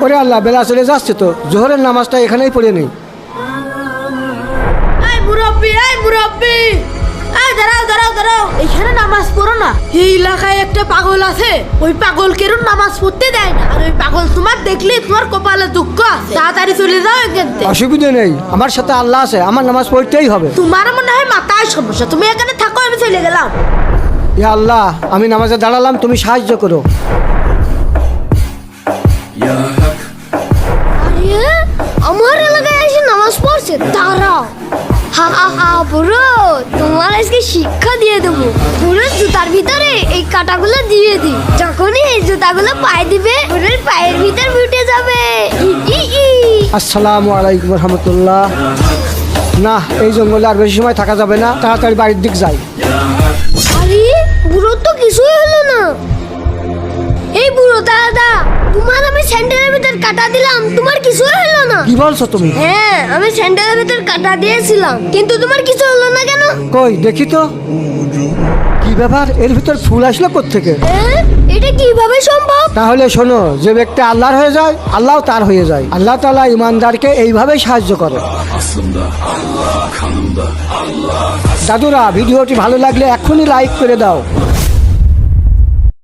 ওরে আল্লাহ, বেলা চলে যাচ্ছে তো, জোহরের নামাজটা এখানেই পড়ে নেই। এই মুরব্বি, এই মুরব্বি, এই দাঁড়াও দাঁড়াও দাঁড়াও, এখানে নামাজ পড়ো না। এই এলাকায় একটা পাগল আছে, ওই পাগল কেরম নামাজ পড়তে দেয় না। আর ওই পাগল তোমার দেখলে তোমার কপালে দুঃখ আছে, তাড়াতাড়ি চলে যাও এখান থেকে। অসুবিধা নেই, আমার সাথে আল্লাহ আছে, আমার নামাজ পড়তেই হবে। তোমার মনে হয় মাথায় সমস্যা, তুমি এখানে থাকো, আমি চলে গেলাম। ইয়া আল্লাহ, আমি নামাজে দাঁড়ালাম, তুমি সাহায্য করো। আরে আমার এলাকায় এসে নামাজ পড়ছে, দাঁড়াও। হা হা হা বুড়ো, তোমার আজকে শিক্ষা দিয়ে দেবো। বুড়োর জুতার ভিতরে এই কাঁটাগুলো দিয়ে দি, যখনই এই জুতাগুলো পায়ে দিবে বুড়োর পায়ের ভিতর উঠে যাবে। ই, ই, ই। আসসালামু আলাইকুম রহমতুল্লাহ। না, এই জঙ্গলে আর বেশি সময় থাকা যাবে না, তাড়াতাড়ি বাড়ির দিক যাই। আরে বুড়োর তো কিছুই হলো না। এই বুড়ো দাদা, তোমার আমি স্যান্ডেলের ভিতর কাটা দিলাম, তোমার কিছুই হলো না। কি বলছো তুমি? হ্যাঁ, আমি স্যান্ডেলের ভিতর কাটা দিয়েছিলাম, কিন্তু তোমার কিছু হলো না কেন? কই দেখি তো, কি ব্যাপার, এর ভিতর ফুল আসলো কোত্থেকে? এটা কিভাবে সম্ভব? তাহলে শোনো, যে ব্যক্তি আল্লাহর হয়ে যায়, আল্লাহ তার হয়ে যায়। আল্লাহ তাআলা ইমানদারকে এইভাবেই সাহায্য করে। দাদুরা, ভিডিওটি ভালো লাগলে এক্ষুনি লাইক করে দাও।